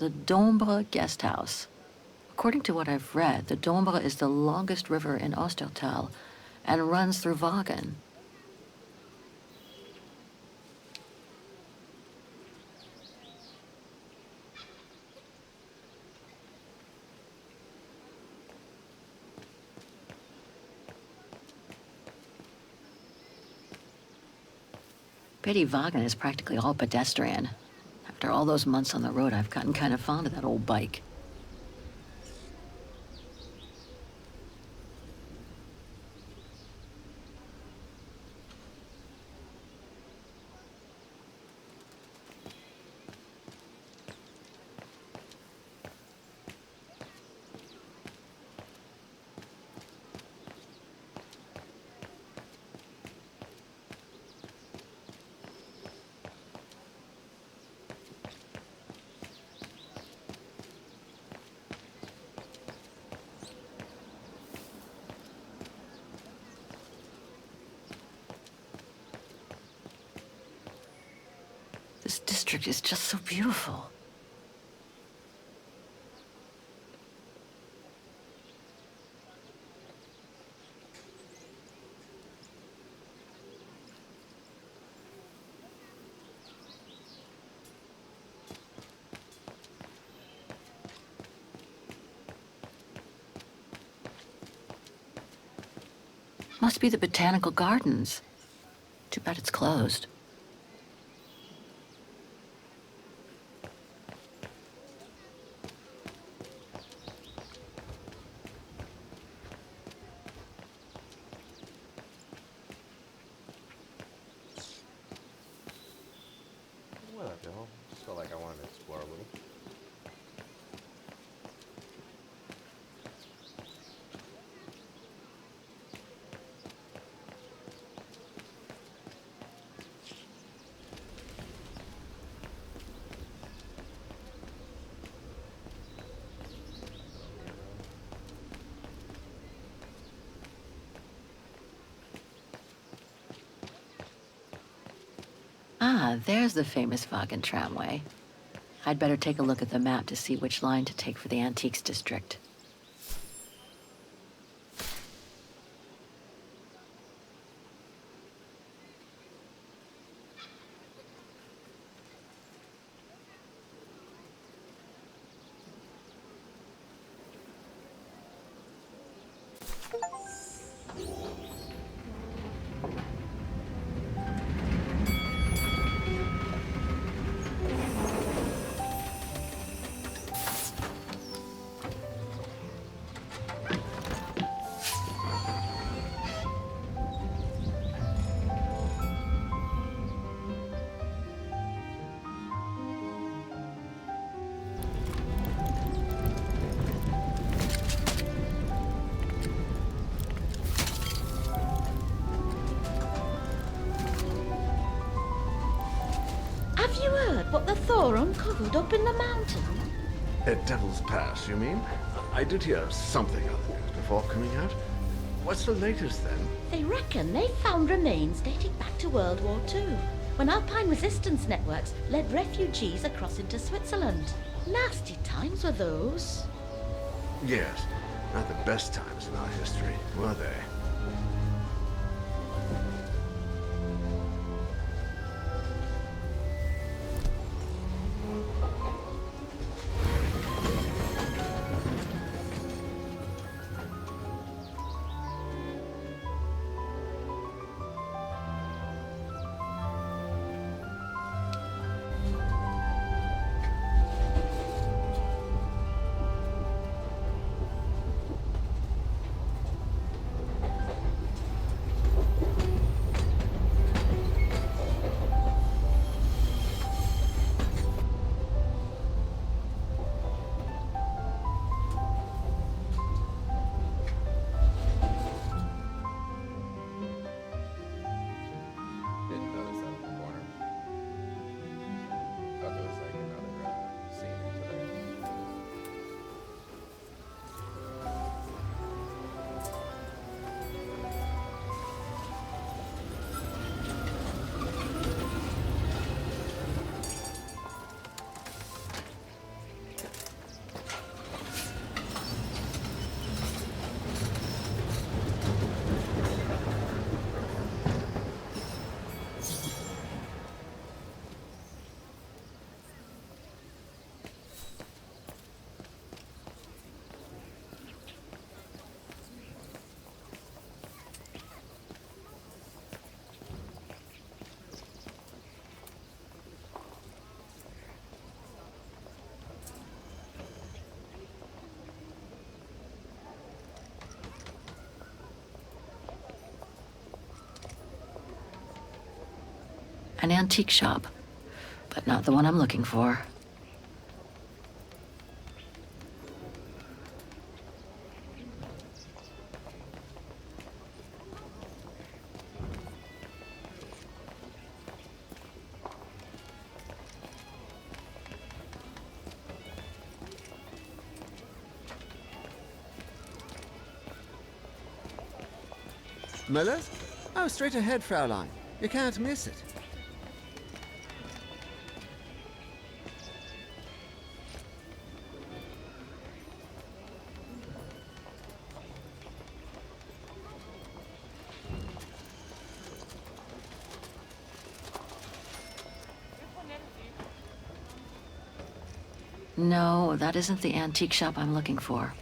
The Dombre guest house. According to what I've read, the Dombre is the longest river in Ostertal and runs through Wagen. Pity Wagen is practically all pedestrian. After all those months on the road, I've gotten kind of fond of that old bike. This district is just so beautiful. Must be the botanical gardens. Too bad it's closed. Just felt like I wanted to explore a little. Ah, there's the famous Wagen tramway. I'd better take a look at the map to see which line to take for the Antiques District. Have you heard what the Thor uncovered up in the mountain? At Devil's Pass, you mean? I did hear something on the news before coming out. What's the latest, then? They reckon they found remains dating back to World War II, when Alpine resistance networks led refugees across into Switzerland. Nasty times were those. Yes, not the best times in our history, were they? An antique shop, but not the one I'm looking for. Miller's? Oh, straight ahead, Fraulein. You can't miss it. No, that isn't the antique shop I'm looking for.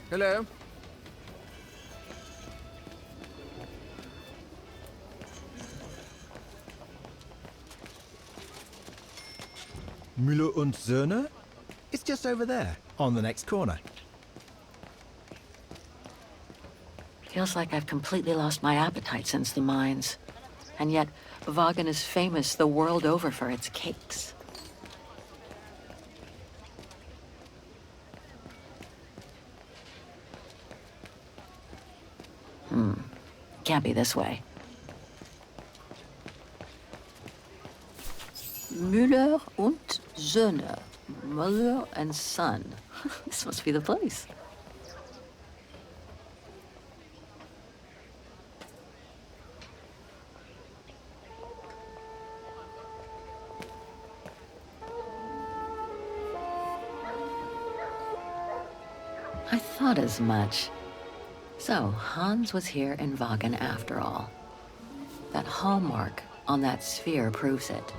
Hello? Müller und Söhne? It's just over there, on the next corner. Feels like I've completely lost my appetite since the mines. And yet, Vagen is famous the world over for its cakes. Can't be this way. Müller und Söhne. Mother and son. This must be the place. I thought as much. So, Hans was here in Vagen after all. That hallmark on that sphere proves it.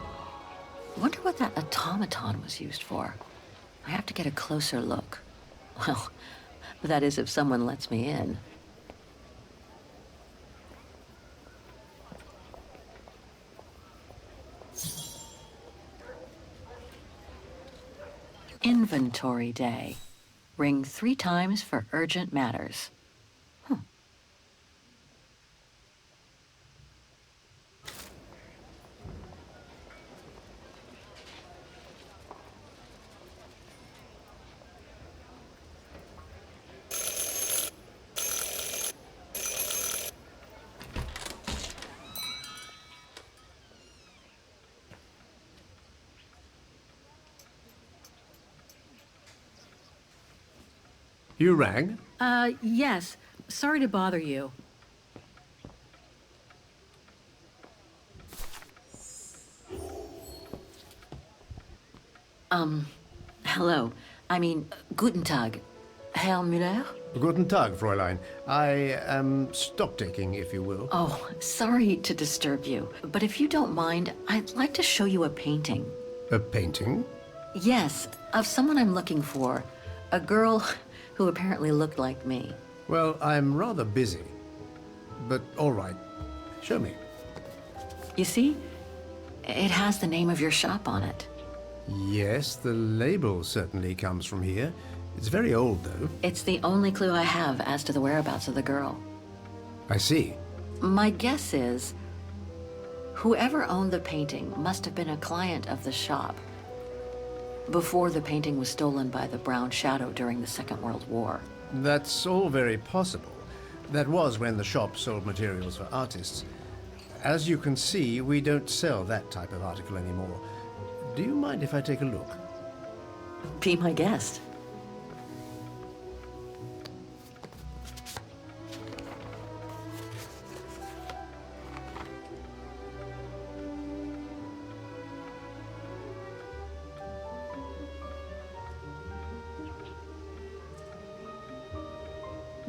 Wonder what that automaton was used for. I have to get a closer look. Well, that is if someone lets me in. Inventory day. Ring 3 times for urgent matters. You rang? Yes. Sorry to bother you. Hello. I mean, guten Tag. Herr Müller? Guten Tag, Fräulein. I am stock-taking, if you will. Oh, sorry to disturb you, but if you don't mind, I'd like to show you a painting. A painting? Yes, of someone I'm looking for. A girl who apparently looked like me. Well, I'm rather busy. But all right. Show me. You see? It has the name of your shop on it. Yes, the label certainly comes from here. It's very old, though. It's the only clue I have as to the whereabouts of the girl. I see. My guess is, whoever owned the painting must have been a client of the shop before the painting was stolen by the Brown Shadow during the Second World War. That's all very possible. That was when the shop sold materials for artists. As you can see, we don't sell that type of article anymore. Do you mind if I take a look? Be my guest.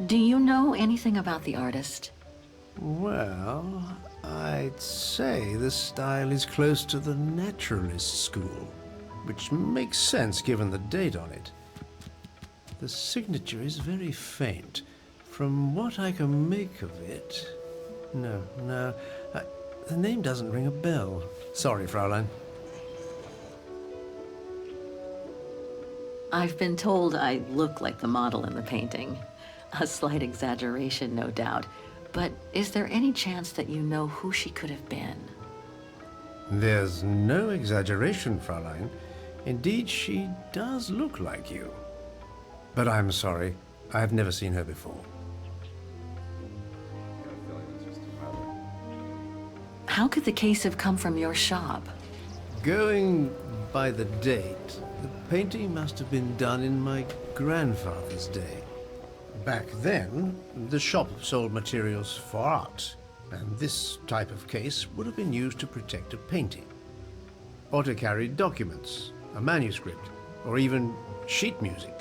Do you know anything about the artist? Well, I'd say the style is close to the naturalist school, which makes sense given the date on it. The signature is very faint. From what I can make of it... No, the name doesn't ring a bell. Sorry, Fraulein. I've been told I look like the model in the painting. A slight exaggeration, no doubt. But is there any chance that you know who she could have been? There's no exaggeration, Fräulein. Indeed, she does look like you. But I'm sorry, I've never seen her before. I got a feeling that's just too hard. How could the case have come from your shop? Going by the date, the painting must have been done in my grandfather's day. Back then, the shop sold materials for art, and this type of case would have been used to protect a painting. Or to carry documents, a manuscript, or even sheet music.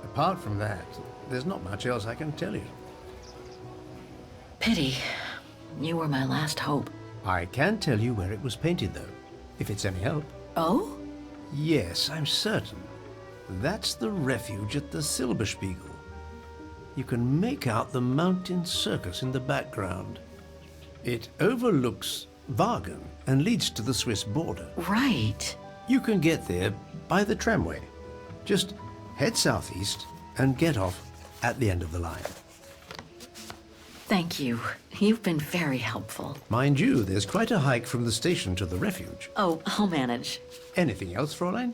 Apart from that, there's not much else I can tell you. Pity. You were my last hope. I can tell you where it was painted, though, if it's any help. Oh? Yes, I'm certain. That's the refuge at the Silberspiegel. You can make out the mountain circus in the background. It overlooks Wagen and leads to the Swiss border. Right. You can get there by the tramway. Just head southeast and get off at the end of the line. Thank you. You've been very helpful. Mind you, there's quite a hike from the station to the refuge. Oh, I'll manage. Anything else, Fräulein?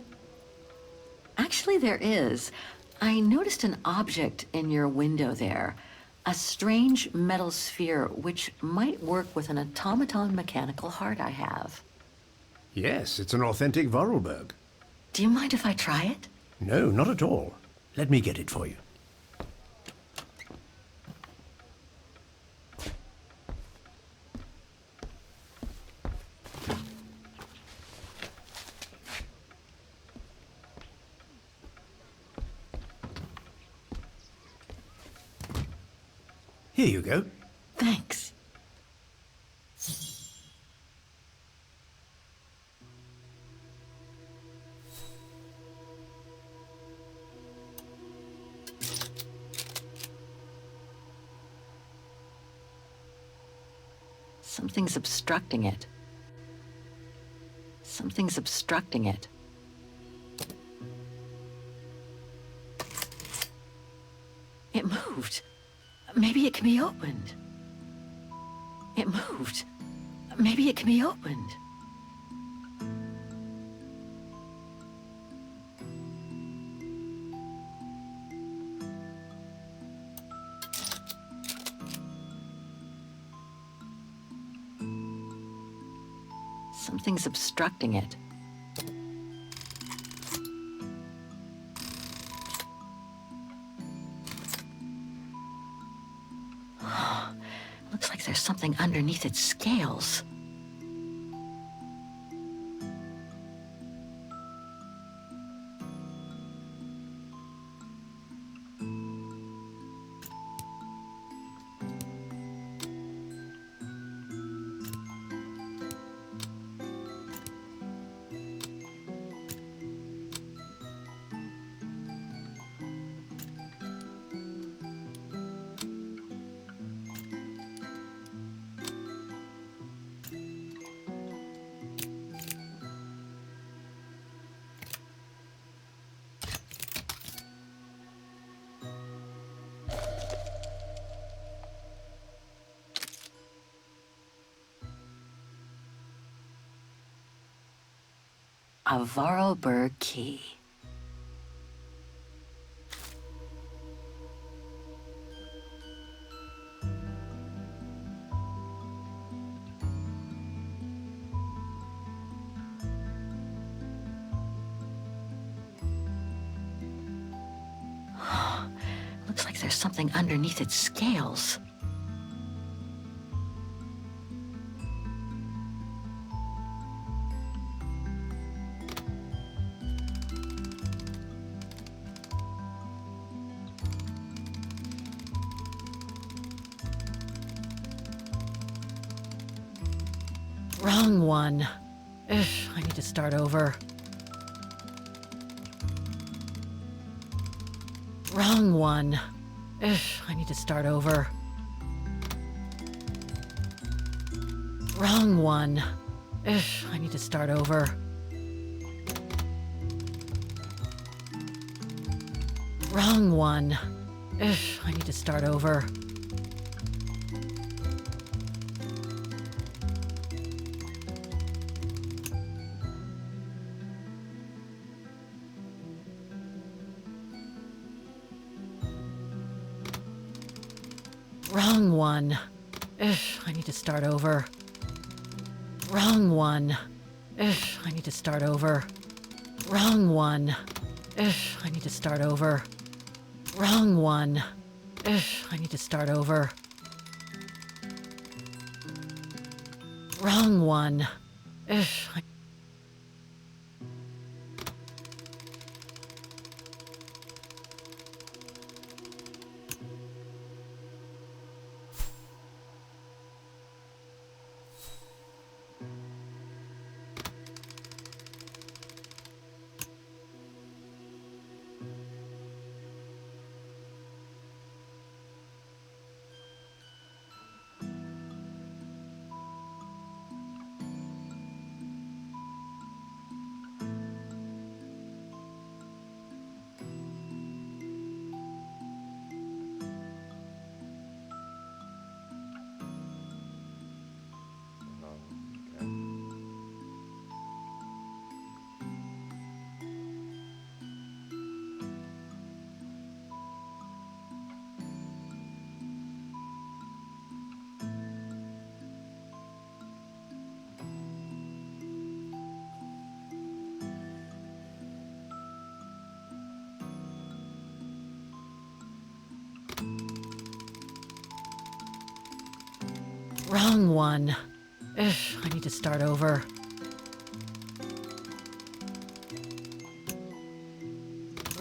Actually, there is. I noticed an object in your window there. A strange metal sphere which might work with an automaton mechanical heart I have. Yes, it's an authentic Vorarlberg. Do you mind if I try it? No, not at all. Let me get it for you. Here you go. Thanks. Something's obstructing it. Something's obstructing it. It moved. Maybe it can be opened. It moved. Maybe it can be opened. Something's obstructing it. Looks like there's something underneath its scales. A Vorarlberg key. Looks like there's something underneath its scales. Wrong one. Ugh, I need to start over. Wrong one. Ugh, I need to start over. Wrong one. Ugh, I need to start over. Wrong one. Ugh, I need to start over. Wrong one. Ugh, I need to start over. Wrong one. Ugh, I need to start over. Wrong one. Ugh, I need to start over. Wrong one. Ugh, I need to start over. Wrong one. Ugh, I... Okay. Wrong one. Ugh, I need to start over.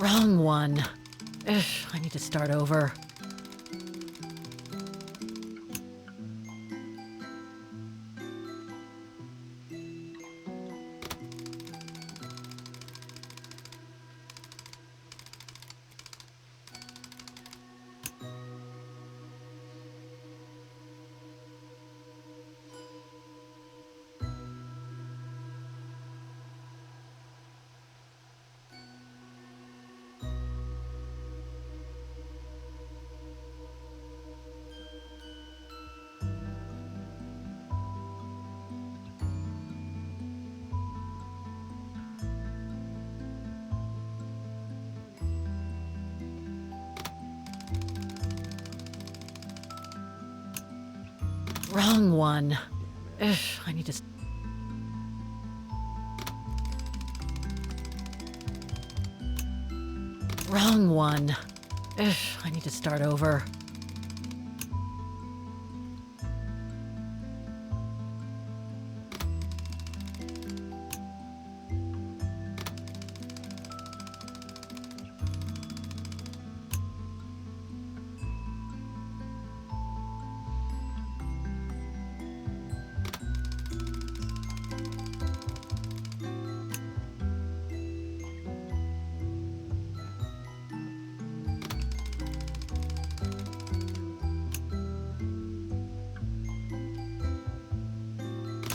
Wrong one. Ugh, I need to start over. Wrong one. Ugh, I need to... Wrong one. Ugh, I need to start over.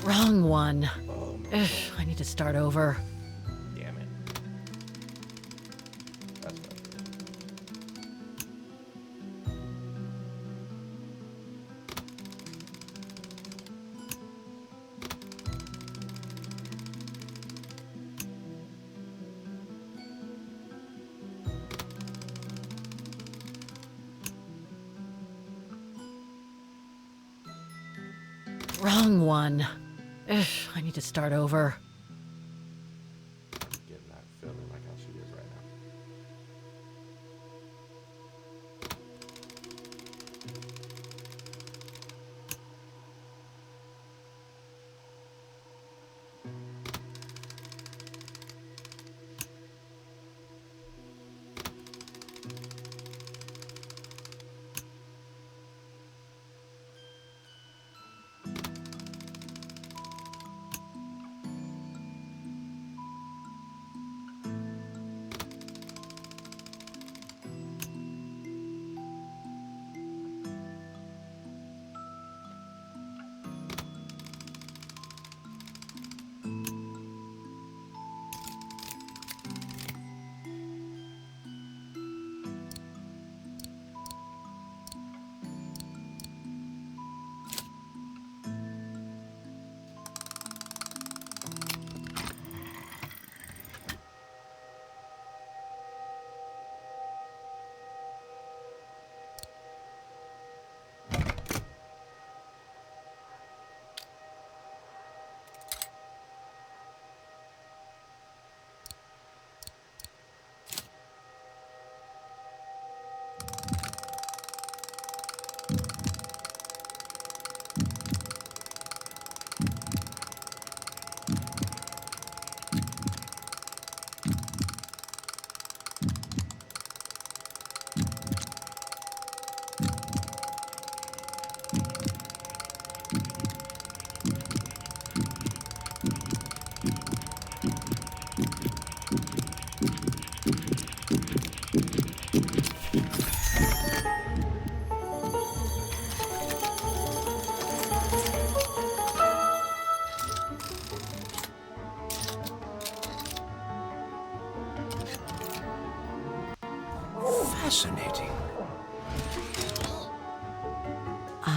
Wrong one. Ugh, I need to start over. Damn it. That's better. Wrong one. Ugh, I need to start over. Getting that feeling like how she is right now.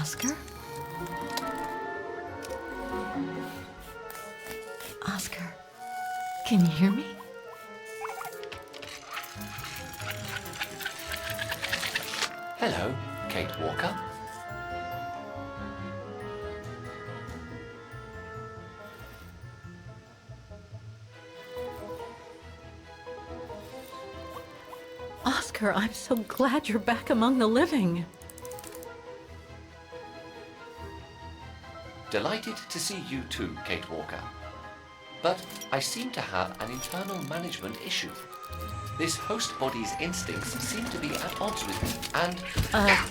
Oscar? Oscar, can you hear me? Hello, Kate Walker. Oscar, I'm so glad you're back among the living. Delighted to see you too, Kate Walker. But I seem to have an internal management issue. This host body's instincts seem to be at odds with me, and...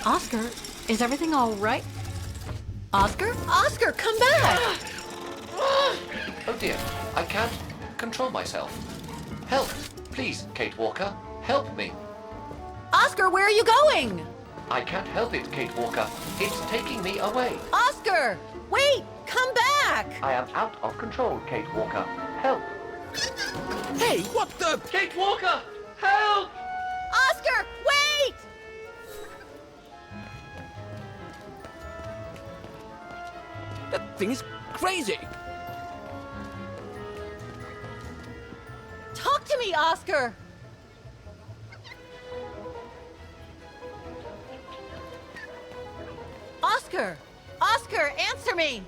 Oscar, is everything all right? Oscar? Oscar, come back! Oh dear, I can't control myself. Help, please, Kate Walker. Help me. Oscar, where are you going? I can't help it, Kate Walker. It's taking me away. Oscar! Wait! Come back! I am out of control, Kate Walker. Help. Hey, what the? Kate Walker! Help! Oscar, wait! That thing is crazy. Talk to me, Oscar! Oscar! Oscar, answer me!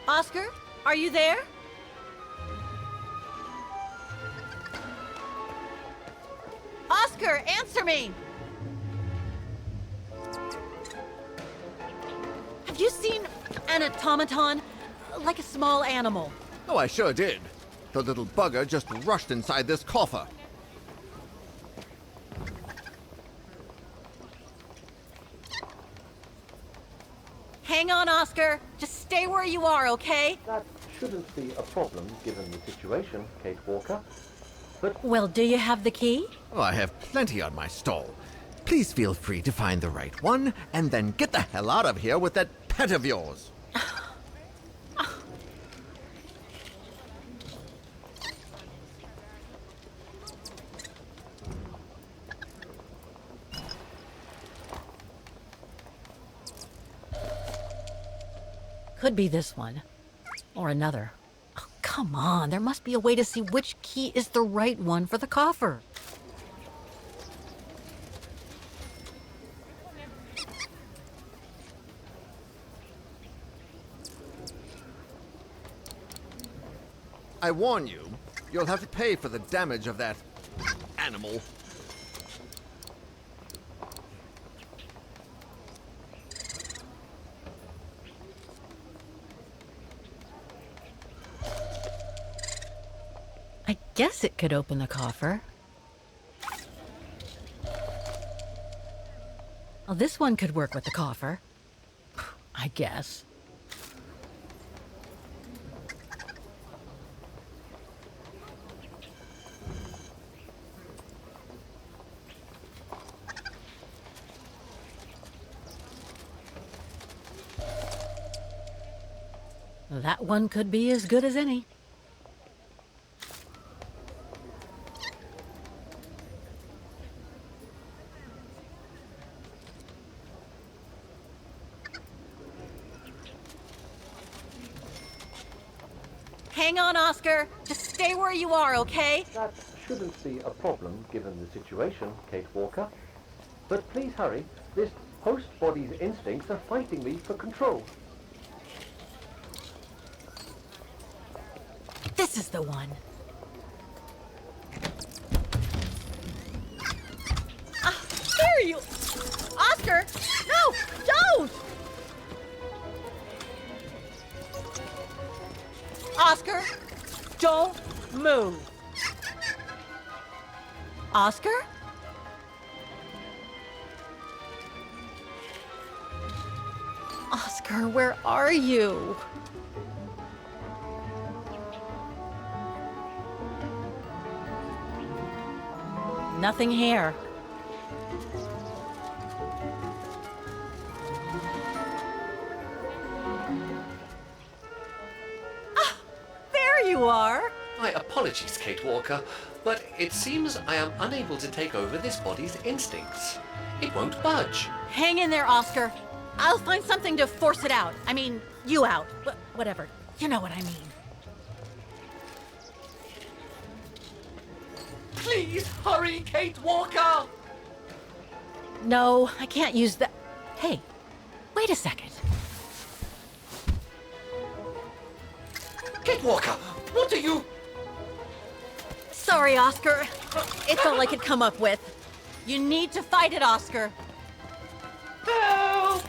Oscar, are you there? Oscar, answer me! Have you seen an automaton? Like a small animal. Oh, I sure did. The little bugger just rushed inside this coffer. Hang on, Oscar. Just stay where you are, okay? That shouldn't be a problem given the situation, Kate Walker. But Well, do you have the key? Oh, I have plenty on my stall. Please feel free to find the right one, and then get the hell out of here with that pet of yours. Could be this one. Or another. Oh, come on, there must be a way to see which key is the right one for the coffer. I warn you, you'll have to pay for the damage of that animal. I guess it could open the coffer. Well, this one could work with the coffer. I guess. That one could be as good as any. Hang on, Oscar. Just stay where you are, okay? that shouldn't be a problem given the situation, Kate Walker. But please hurry. This host body's instincts are fighting me for control. This is the one. There you... Oscar! No! Don't! Oscar, don't move. Oscar? Oscar, where are you? Nothing here. There you are. I apologies, Kate Walker, but it seems I am unable to take over this body's instincts. It won't budge. Hang in there, Oscar. I'll find something to force it out. I mean, you out. Whatever. You know what I mean. Please hurry, Kate Walker! No, I can't use that. Hey, wait a second. Kate Walker, what are you... Sorry, Oscar. It's all I could come up with. You need to fight it, Oscar. Help!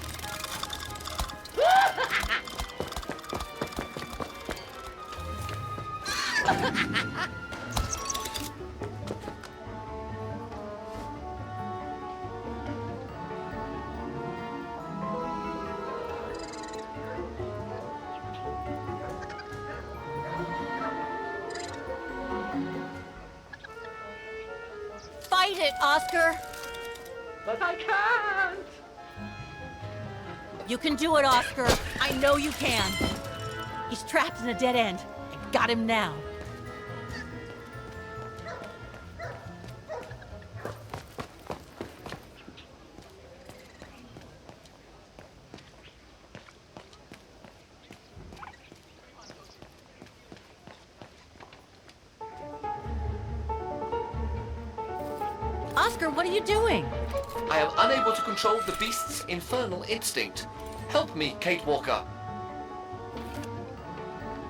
Fight it, Oscar. But I can't! You can do it, Oscar. I know you can. He's trapped in a dead end. I got him now. Oscar, what are you doing? I am unable to control the beast's infernal instinct. Help me, Kate Walker.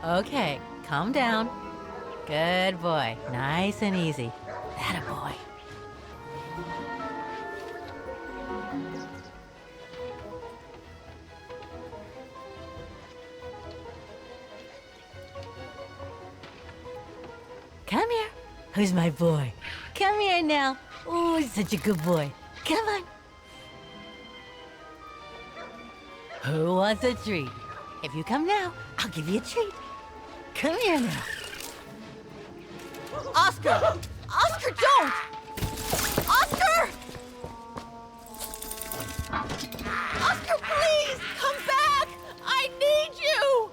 Okay, calm down. Good boy. Nice and easy. That a boy. Come here. Who's my boy? Come here now. Oh, he's such a good boy. Come on. Who wants a treat? If you come now, I'll give you a treat. Come here now. Oscar! Oscar, don't! Oscar! Oscar, please! Come back! I need you!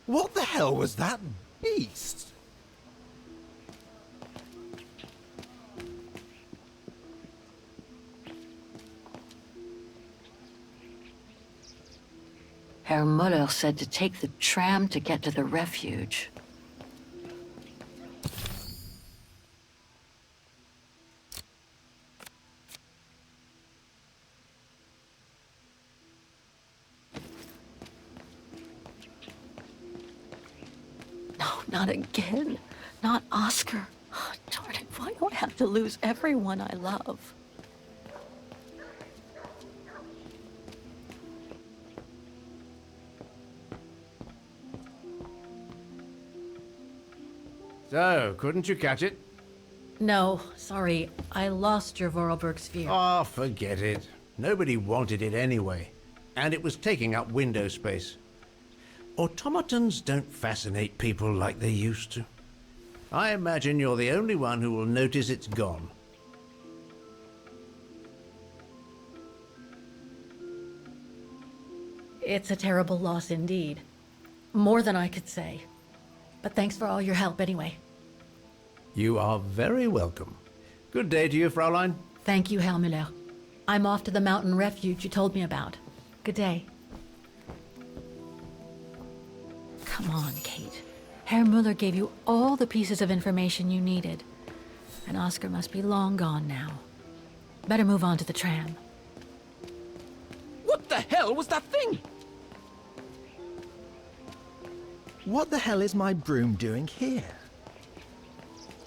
What the hell was that beast? Herr Muller said to take the tram to get to the refuge. No, not again. Not Oscar. Oh, darn it, why don't I have to lose everyone I love? So, couldn't you catch it? No, sorry. I lost your Vorarlberg sphere. Oh, forget it. Nobody wanted it anyway. And it was taking up window space. Automatons don't fascinate people like they used to. I imagine you're the only one who will notice it's gone. It's a terrible loss indeed. More than I could say. But thanks for all your help anyway. You are very welcome. Good day to you, Fraulein. Thank you, Herr Müller. I'm off to the mountain refuge you told me about. Good day. Come on, Kate. Herr Müller gave you all the pieces of information you needed. And Oscar must be long gone now. Better move on to the tram. What the hell was that thing? What the hell is my broom doing here?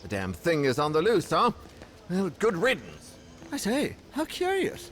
The damn thing is on the loose, huh? Well, good riddance. I say, how curious.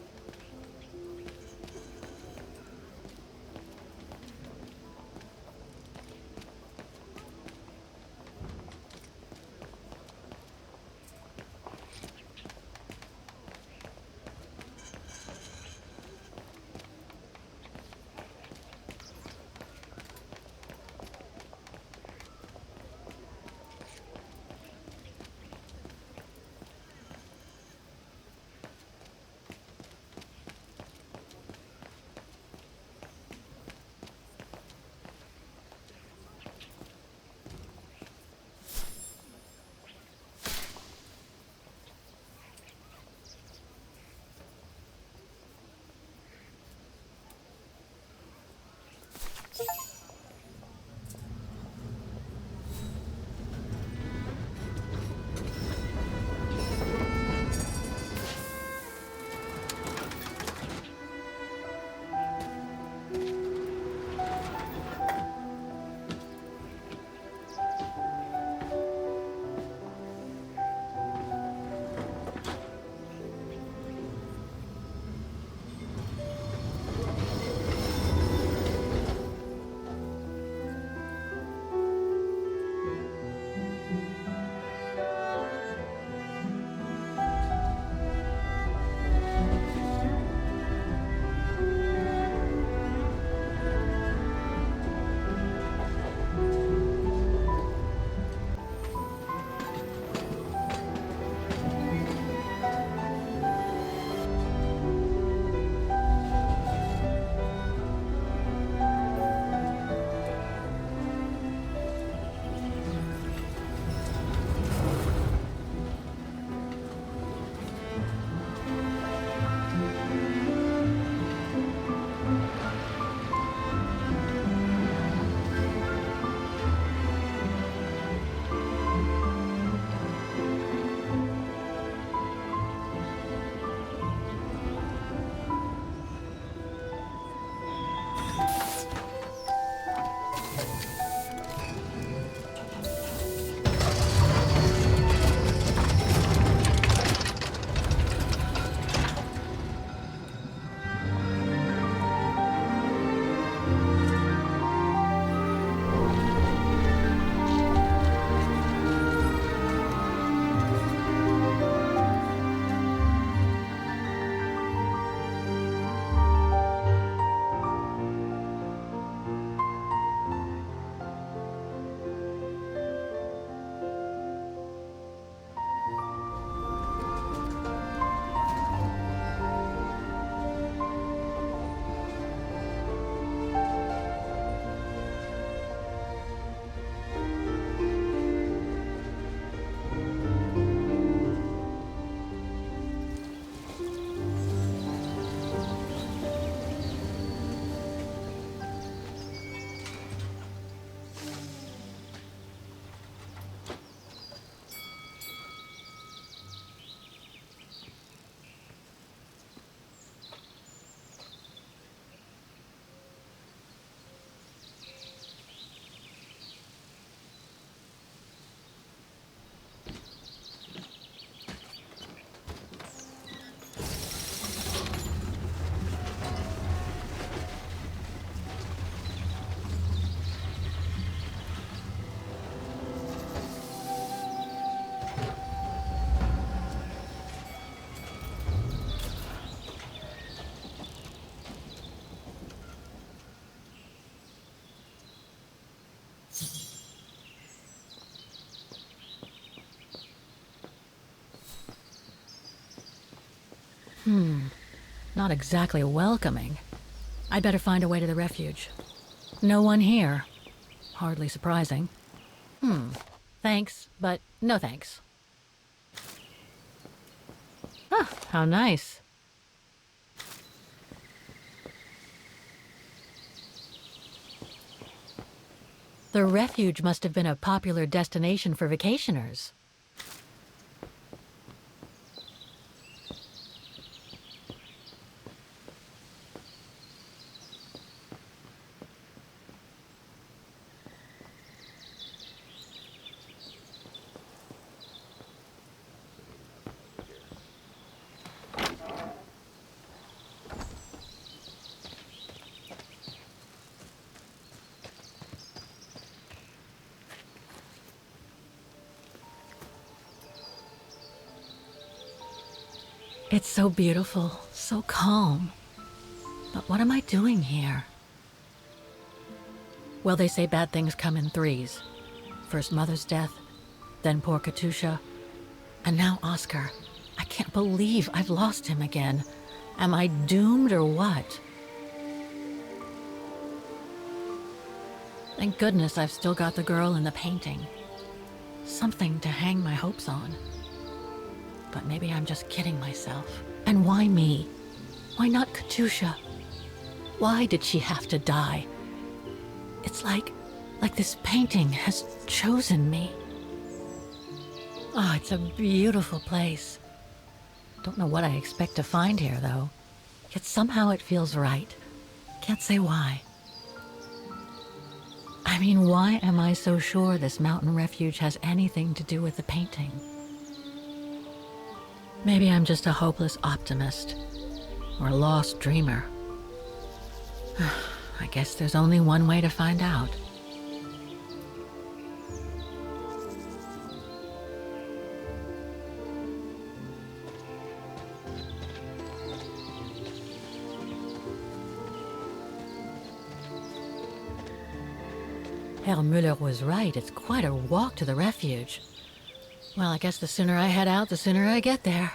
Not exactly welcoming. I'd better find a way to the refuge. No one here. Hardly surprising. Thanks, but no thanks. Ah, how nice. The refuge must have been a popular destination for vacationers. It's so beautiful, so calm. But what am I doing here? Well, they say bad things come in threes. First Mother's death, then poor Katusha, and now Oscar. I can't believe I've lost him again. Am I doomed or what? Thank goodness I've still got the girl in the painting. Something to hang my hopes on. But maybe I'm just kidding myself. And why me? Why not Katusha? Why did she have to die? It's like this painting has chosen me. Oh, it's a beautiful place. Don't know what I expect to find here, though. Yet somehow it feels right. Can't say why. I mean, why am I so sure this mountain refuge has anything to do with the painting? Maybe I'm just a hopeless optimist. Or a lost dreamer. I guess there's only one way to find out. Herr Müller was right. It's quite a walk to the refuge. Well, I guess the sooner I head out, the sooner I get there.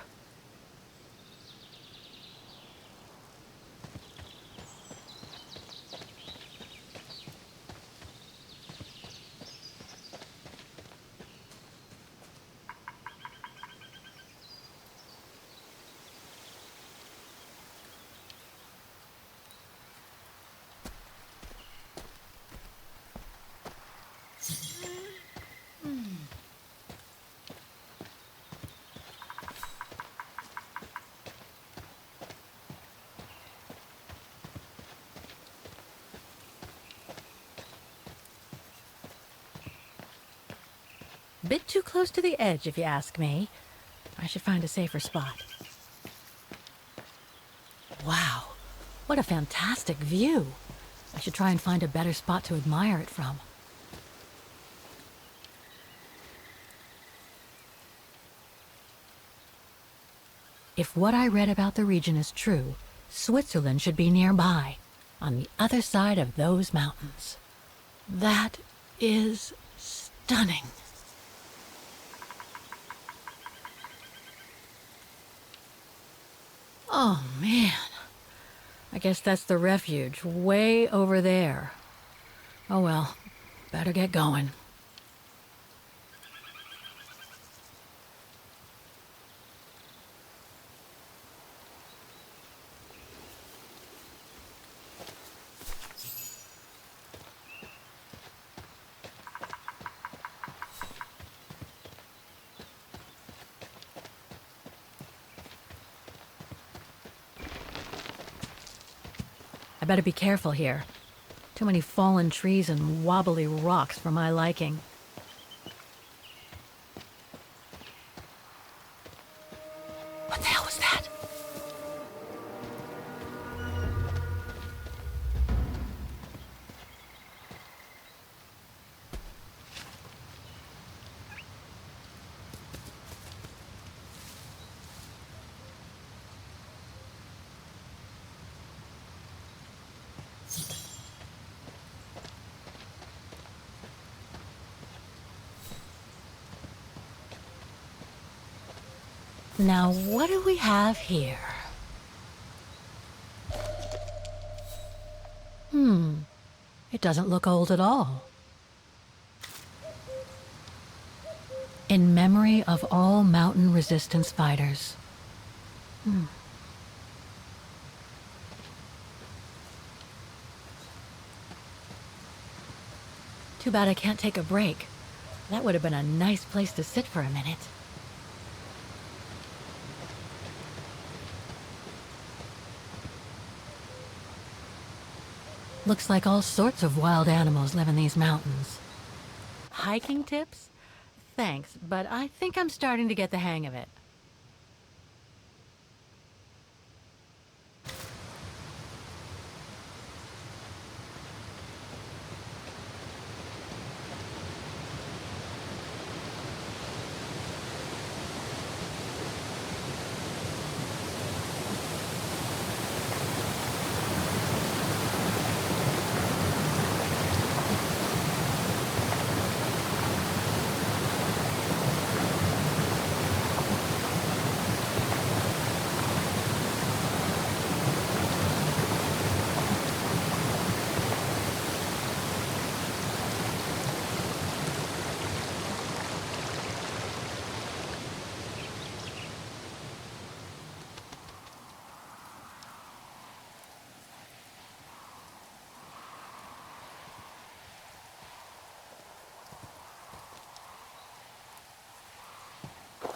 Bit too close to the edge, if you ask me. I should find a safer spot. Wow, what a fantastic view. I should try and find a better spot to admire it from. If what I read about the region is true, Switzerland should be nearby, on the other side of those mountains. That is stunning. Oh, man. I guess that's the refuge, way over there. Oh well, better get going. I better be careful here. Too many fallen trees and wobbly rocks for my liking. What the hell was that? Now, what do we have here? It doesn't look old at all. In memory of all mountain resistance fighters. Too bad I can't take a break. That would have been a nice place to sit for a minute. Looks like all sorts of wild animals live in these mountains. Hiking tips? Thanks, but I think I'm starting to get the hang of it.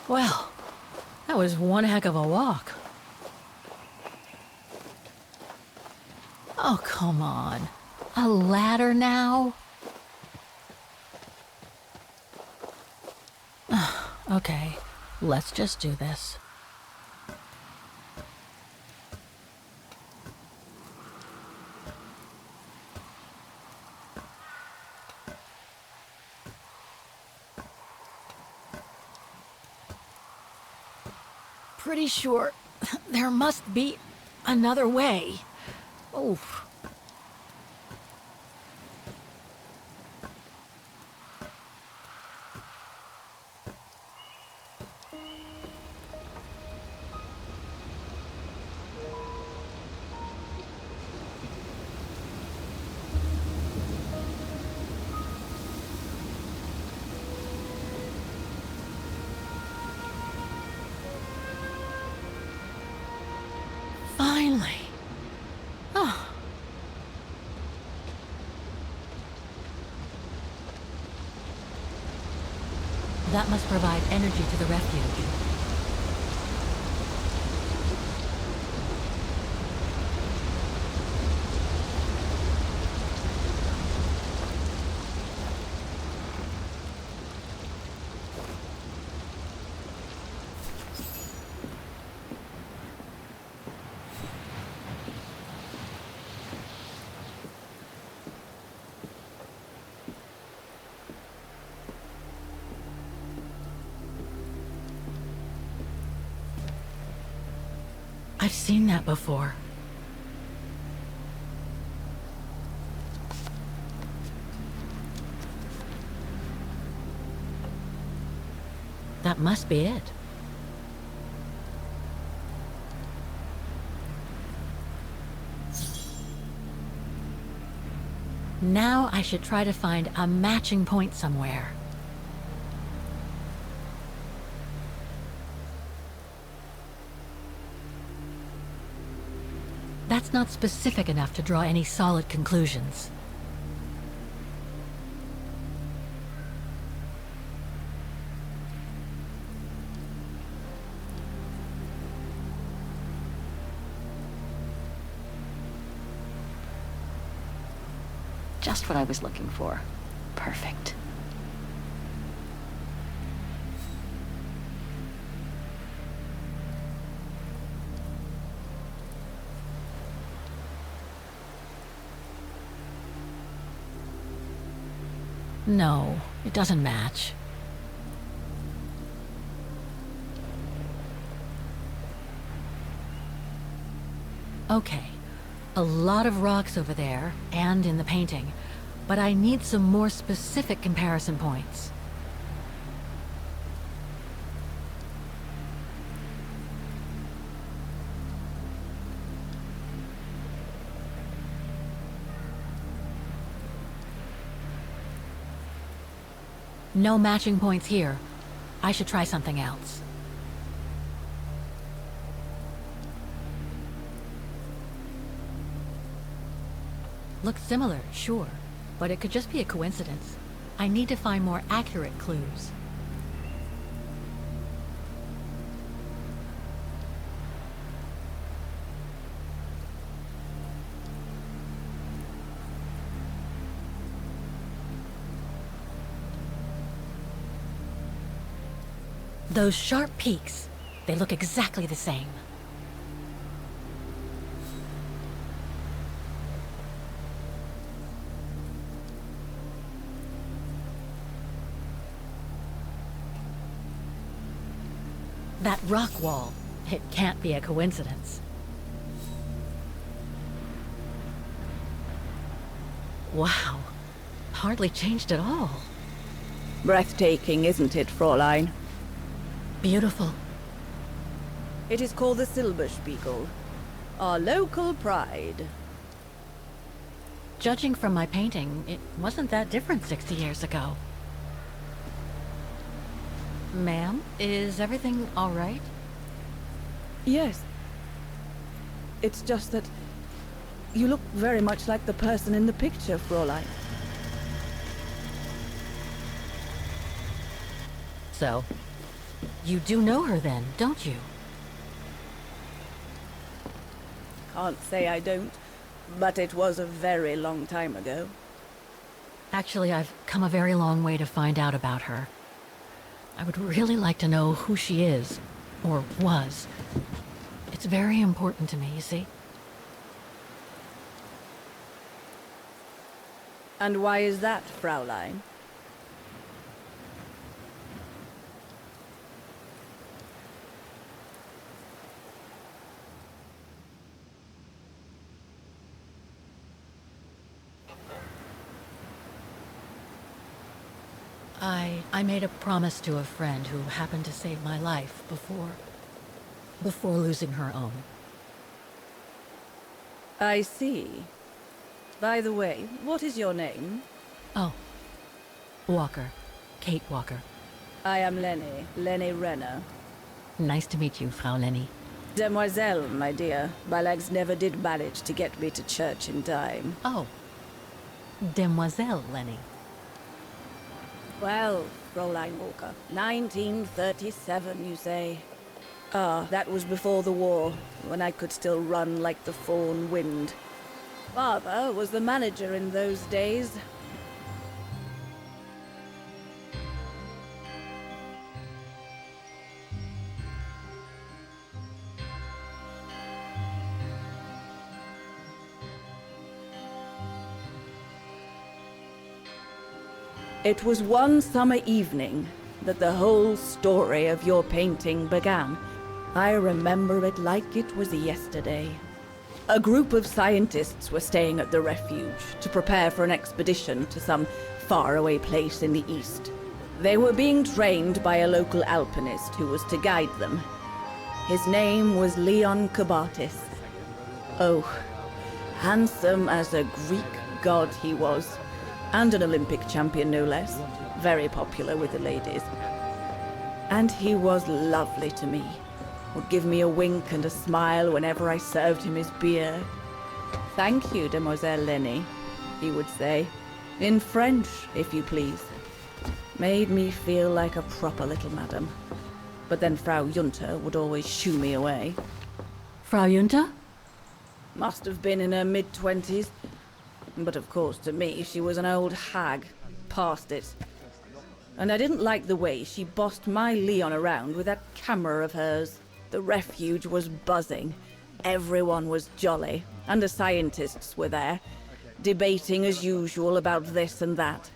Well, that was one heck of a walk. Oh, come on. A ladder now? Okay, let's just do this. Pretty sure there must be another way. Oh. Finally. Oh. That must provide energy to the refuge. I've seen that before. That must be it. Now I should try to find a matching point somewhere. That's not specific enough to draw any solid conclusions. Just what I was looking for. Perfect. No, it doesn't match. Okay, a lot of rocks over there, and in the painting, but I need some more specific comparison points. No matching points here. I should try something else. Looks similar, sure, but it could just be a coincidence. I need to find more accurate clues. Those sharp peaks, they look exactly the same. That rock wall, it can't be a coincidence. Wow, hardly changed at all. Breathtaking, isn't it, Fräulein? Beautiful. It is called the Silberspiegel, our local pride. Judging from my painting, it wasn't that different 60 years ago. Ma'am, is everything all right? Yes. It's just that you look very much like the person in the picture, Fräulein. So, You do know her then, don't you? Can't say I don't, but it was a very long time ago. Actually, I've come a very long way to find out about her. I would really like to know who she is, or was. It's very important to me, you see? And why is that, Fraulein? I made a promise to a friend who happened to save my life before losing her own. I see. By the way, what is your name? Oh, Walker. Kate Walker. I am Lenny Renner. Nice to meet you, Frau Lenny. Demoiselle, my dear. My legs never did manage to get me to church in time. Oh, Demoiselle Lenny. Well, Fräulein Walker, 1937, you say? Ah, that was before the war, when I could still run like the fawn wind. Father was the manager in those days. It was one summer evening that the whole story of your painting began. I remember it like it was yesterday. A group of scientists were staying at the refuge to prepare for an expedition to some faraway place in the east. They were being trained by a local alpinist who was to guide them. His name was Leon Kabatis. Oh, handsome as a Greek god he was. And an Olympic champion, no less. Very popular with the ladies. And he was lovely to me. Would give me a wink and a smile whenever I served him his beer. "Thank you, Demoiselle Lenny," he would say. In French, if you please. Made me feel like a proper little madam. But then Frau Junter would always shoo me away. Frau Junter? Must have been in her mid-20s. But of course, to me, she was an old hag. Past it. And I didn't like the way she bossed my Leon around with that camera of hers. The refuge was buzzing. Everyone was jolly. And the scientists were there, debating as usual about this and that.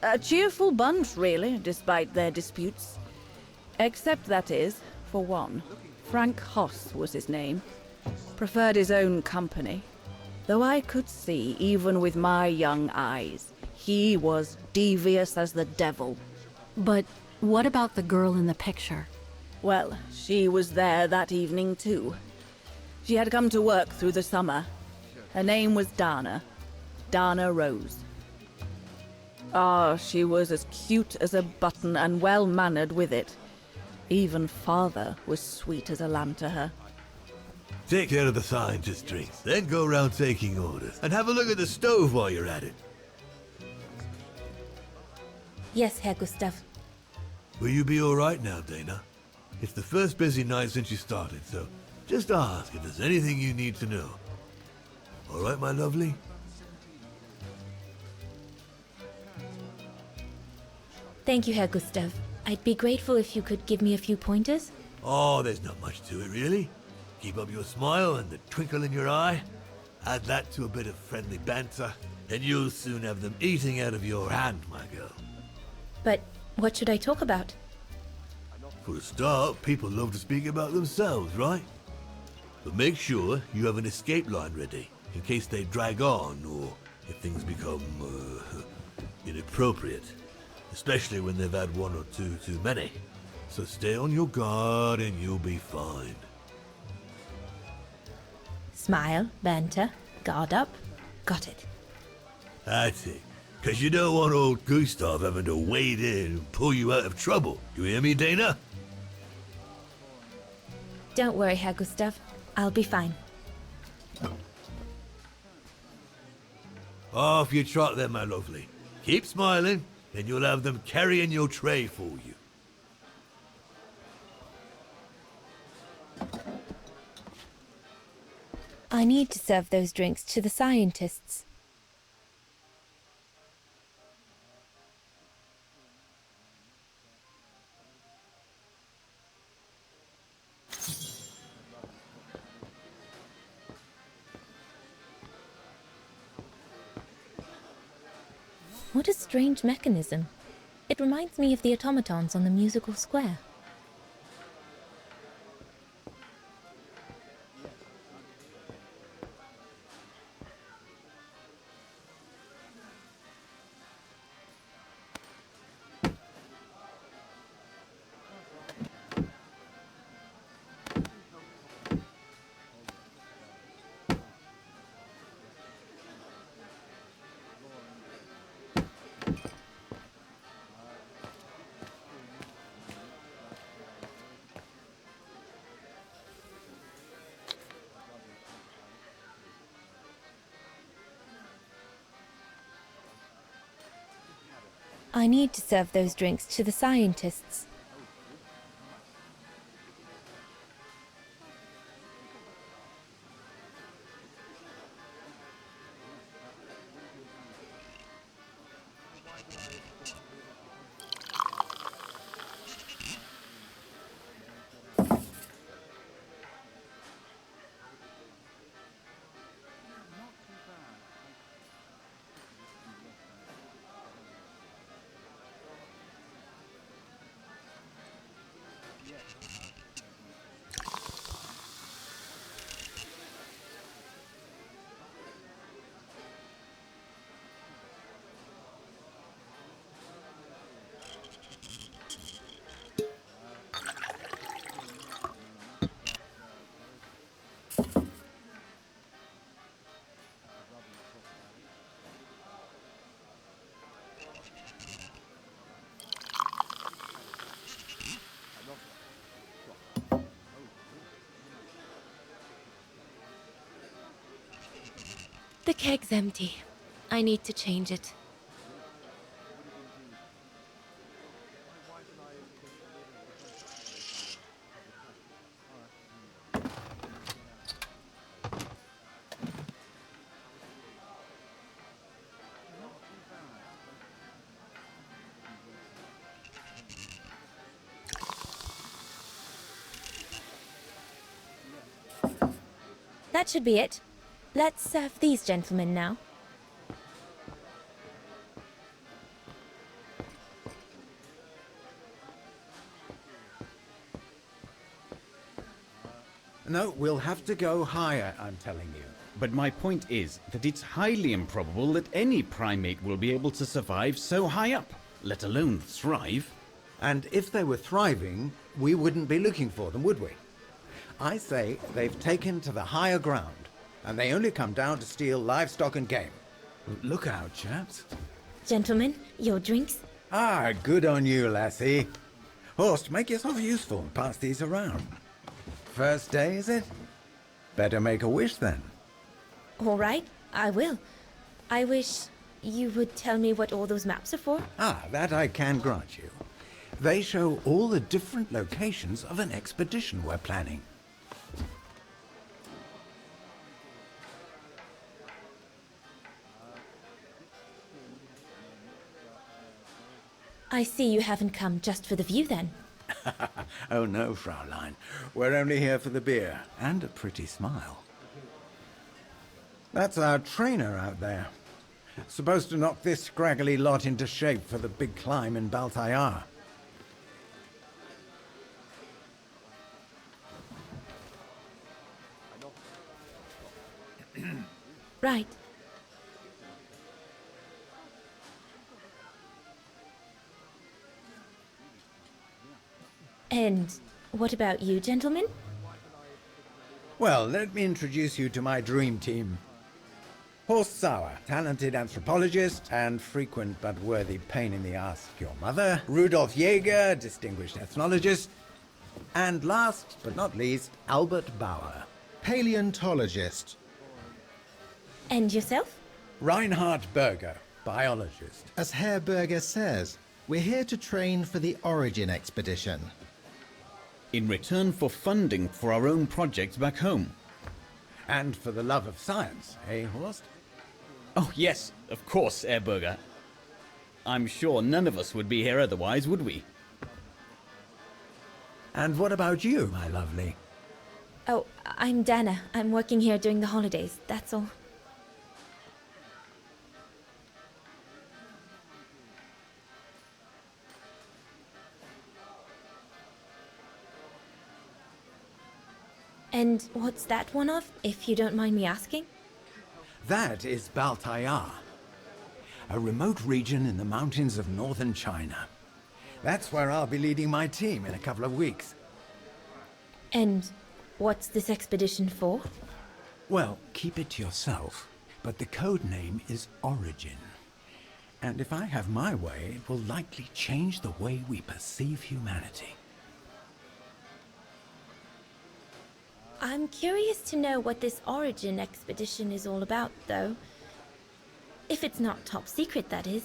A cheerful bunch, really, despite their disputes. Except, that is, for one. Frank Hoss was his name. Preferred his own company. Though I could see, even with my young eyes, he was devious as the devil. But what about the girl in the picture? Well, she was there that evening too. She had come to work through the summer. Her name was Dana. Dana Rose. Ah, she was as cute as a button and well-mannered with it. Even father was sweet as a lamb to her. Take care of the scientist drinks, then go around taking orders. And have a look at the stove while you're at it. Yes, Herr Gustav. Will you be alright now, Dana? It's the first busy night since you started, so just ask if there's anything you need to know. Alright, my lovely? Thank you, Herr Gustav. I'd be grateful if you could give me a few pointers. Oh, there's not much to it, really. Keep up your smile and the twinkle in your eye. Add that to a bit of friendly banter, and you'll soon have them eating out of your hand, my girl. But what should I talk about? For a start, people love to speak about themselves, right? But make sure you have an escape line ready, in case they drag on, or if things become, inappropriate. Especially when they've had one or two too many. So stay on your guard and you'll be fine. Smile, banter, guard up. Got it. That's it. Because you don't want old Gustav having to wade in and pull you out of trouble. You hear me, Dana? Don't worry, Herr Gustav. I'll be fine. Off you trot then, my lovely. Keep smiling, and you'll have them carrying your tray for you. I need to serve those drinks to the scientists. What a strange mechanism. It reminds me of the automatons on the musical square. I need to serve those drinks to the scientists. The keg's empty. I need to change it. That should be it. Let's serve these gentlemen now. No, we'll have to go higher, I'm telling you. But my point is that it's highly improbable that any primate will be able to survive so high up, let alone thrive. And if they were thriving, we wouldn't be looking for them, would we? I say they've taken to the higher ground, and they only come down to steal livestock and game. Look out, chaps. Gentlemen, your drinks? Ah, good on you, lassie. Horst, make yourself useful and pass these around. First day, is it? Better make a wish, then. All right, I will. I wish you would tell me what all those maps are for. Ah, that I can grant you. They show all the different locations of an expedition we're planning. I see you haven't come just for the view, then. Oh no, Fraulein. We're only here for the beer and a pretty smile. That's our trainer out there. Supposed to knock this scraggly lot into shape for the big climb in Baltayar. Right. And what about you, gentlemen? Well, let me introduce you to my dream team. Horst Sauer, talented anthropologist and frequent but worthy pain in the ass your mother. Rudolf Jäger, distinguished ethnologist. And last but not least, Albert Bauer, paleontologist. And yourself? Reinhard Berger, biologist. As Herr Berger says, we're here to train for the Origin expedition. In return for funding for our own projects back home. And for the love of science, eh, Horst? Oh, yes, of course, Ehrburger. I'm sure none of us would be here otherwise, would we? And what about you, my lovely? Oh, I'm Dana. I'm working here during the holidays, that's all. And what's that one of, if you don't mind me asking? That is Baltayar, a remote region in the mountains of northern China. That's where I'll be leading my team in a couple of weeks. And what's this expedition for? Well, keep it to yourself, but the code name is Origin. And if I have my way, it will likely change the way we perceive humanity. I'm curious to know what this Origin expedition is all about, though. If it's not top secret, that is.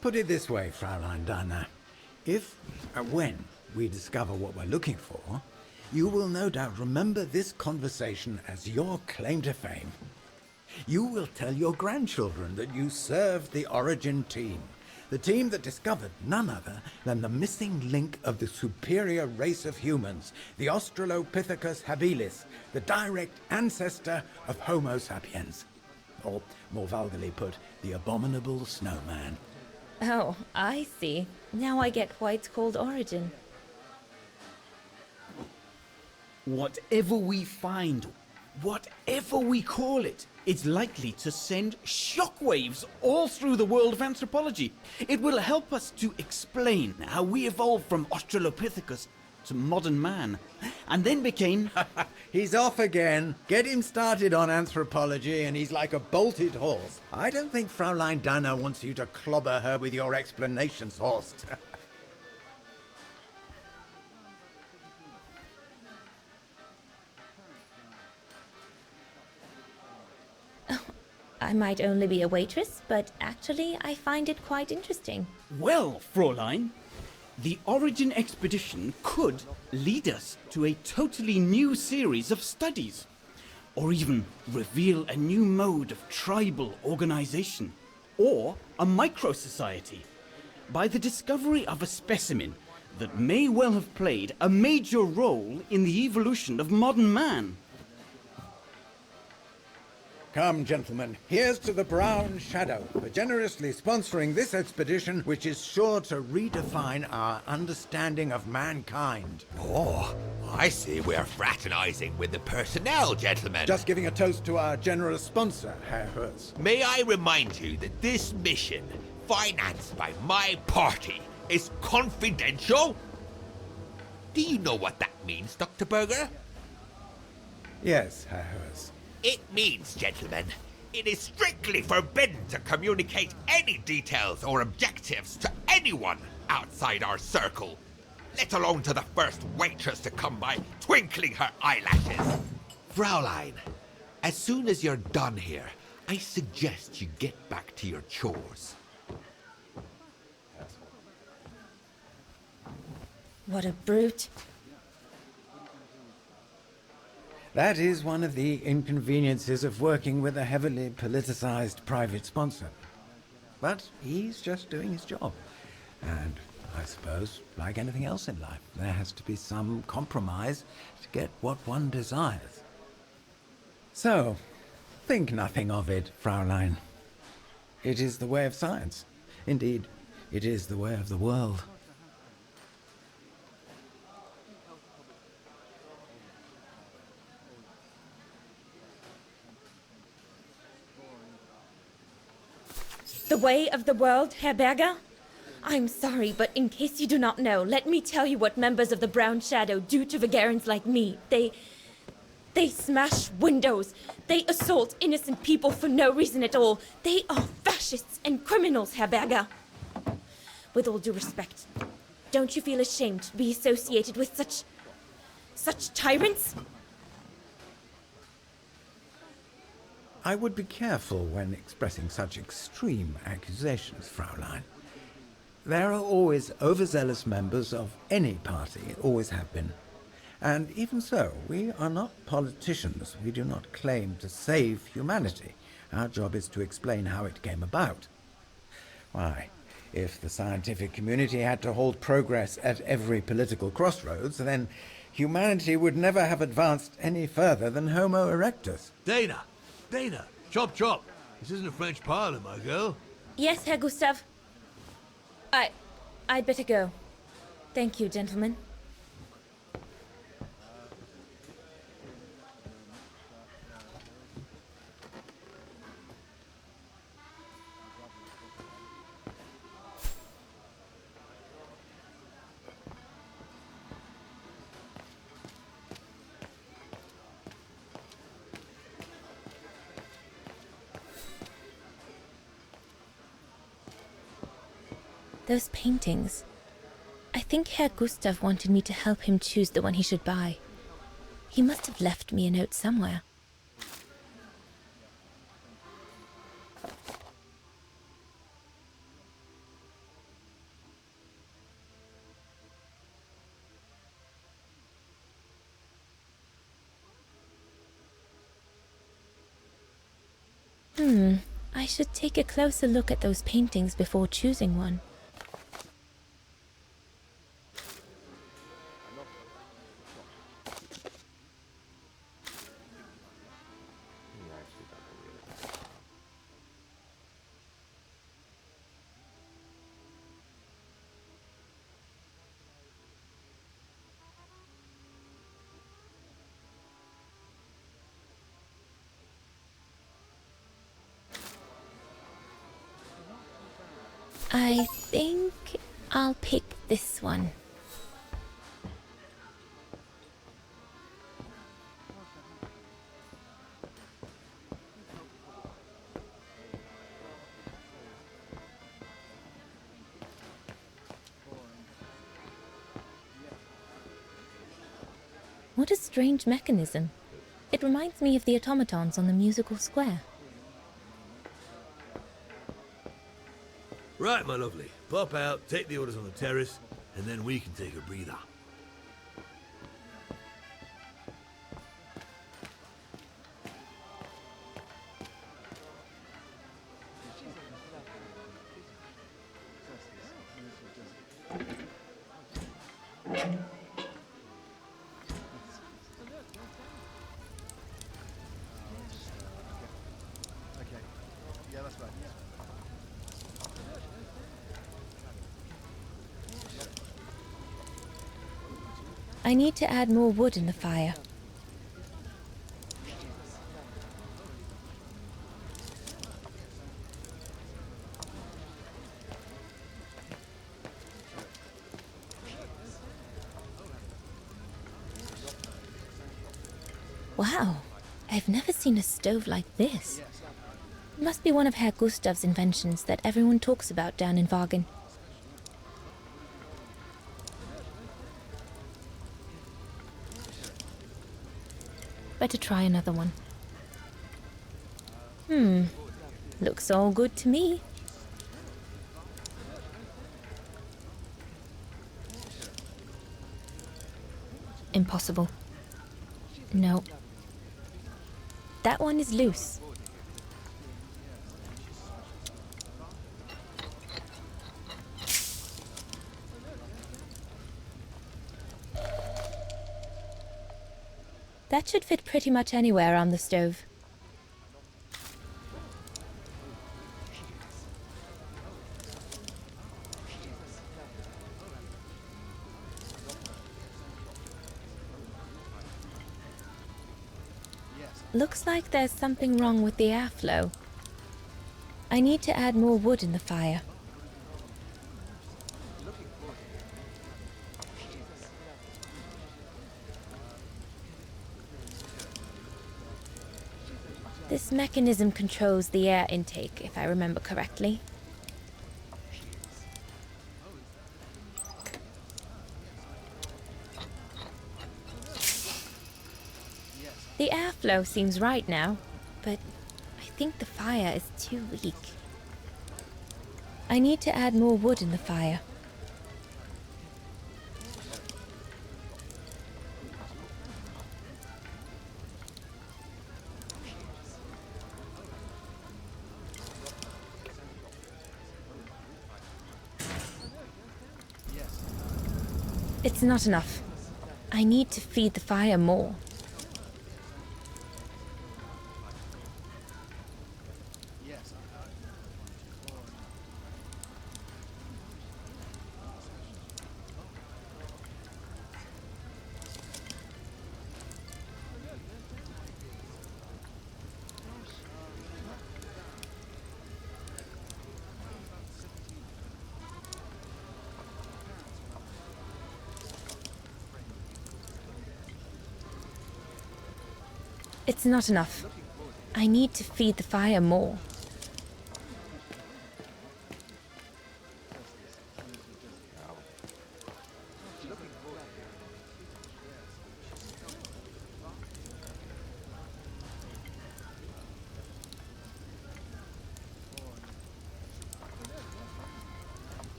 Put it this way, Fraulein Dana. If and when we discover what we're looking for, you will no doubt remember this conversation as your claim to fame. You will tell your grandchildren that you served the Origin team, the team that discovered none other than the missing link of the superior race of humans, the Australopithecus habilis, the direct ancestor of Homo sapiens. Or, more vulgarly put, the abominable snowman. Oh, I see. Now I get why it's called Origin. Whatever we find, whatever we call it, it's likely to send shockwaves all through the world of anthropology. It will help us to explain how we evolved from Australopithecus to modern man, and then became... He's off again. Get him started on anthropology and he's like a bolted horse. I don't think Fraulein Dana wants you to clobber her with your explanations, Horst. I might only be a waitress, but actually I find it quite interesting. Well, Fräulein, the Origin expedition could lead us to a totally new series of studies, or even reveal a new mode of tribal organization, or a micro-society, by the discovery of a specimen that may well have played a major role in the evolution of modern man. Come, gentlemen, here's to the Brown Shadow for generously sponsoring this expedition, which is sure to redefine our understanding of mankind. Oh, I see we're fraternizing with the personnel, gentlemen. Just giving a toast to our generous sponsor, Herr Hertz. May I remind you that this mission, financed by my party, is confidential? Do you know what that means, Dr. Berger? Yes, Herr Hertz. It means, gentlemen, it is strictly forbidden to communicate any details or objectives to anyone outside our circle, let alone to the first waitress to come by twinkling her eyelashes. Fraulein, as soon as you're done here, I suggest you get back to your chores. What a brute. That is one of the inconveniences of working with a heavily politicized private sponsor. But he's just doing his job. And I suppose, like anything else in life, there has to be some compromise to get what one desires. So, think nothing of it, Fraulein. It is the way of science. Indeed, it is the way of the world. The way of the world, Herr Berger? I'm sorry, but in case you do not know, let me tell you what members of the Brown Shadow do to Vagarans like me. They smash windows. They assault innocent people for no reason at all. They are fascists and criminals, Herr Berger. With all due respect, don't you feel ashamed to be associated with such tyrants? I would be careful when expressing such extreme accusations, Fraulein. There are always overzealous members of any party, always have been. And even so, we are not politicians. We do not claim to save humanity. Our job is to explain how it came about. Why, if the scientific community had to halt progress at every political crossroads, then humanity would never have advanced any further than Homo erectus. Dana! Dana! Chop chop! This isn't a French parlor, my girl. Yes, Herr Gustav. I'd better go. Thank you, gentlemen. Those paintings. I think Herr Gustav wanted me to help him choose the one he should buy. He must have left me a note somewhere. I should take a closer look at those paintings before choosing one. I think I'll pick this one. What a strange mechanism. It reminds me of the automatons on the musical square. Right, my lovely. Pop out, take the orders on the terrace, and then we can take a breather. I need to add more wood in the fire. Wow, I've never seen a stove like this. It must be one of Herr Gustav's inventions that everyone talks about down in Wagen. Better try another one. Looks all good to me. Impossible. No. That one is loose. That should fit pretty much anywhere on the stove. Looks like there's something wrong with the airflow. I need to add more wood in the fire. This mechanism controls the air intake, if I remember correctly. The airflow seems right now, but I think the fire is too weak. I need to add more wood in the fire. It's not enough. I need to feed the fire more. It's not enough. I need to feed the fire more.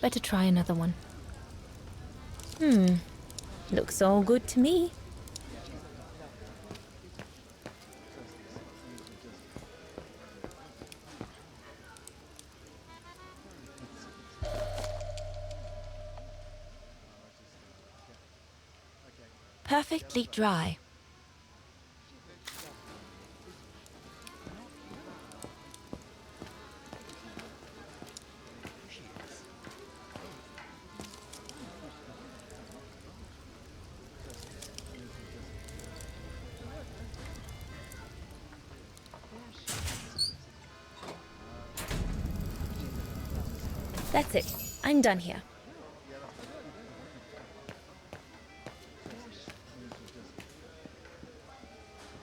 Better try another one. Looks all good to me. Perfectly dry. That's it. I'm done here.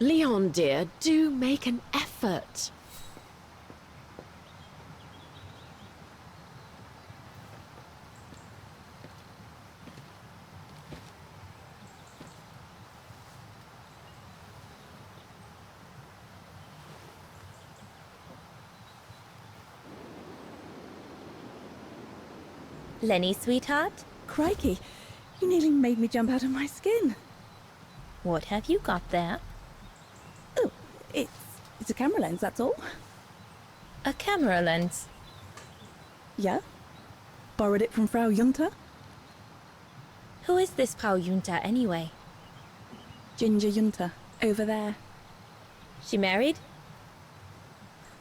Leon, dear, do make an effort. Lenny, sweetheart? Crikey, you nearly made me jump out of my skin. What have you got there? Oh, it's a camera lens, that's all. A camera lens? Yeah? Borrowed it from Frau Junta? Who is this Frau Junta anyway? Ginger Junta, over there. She married?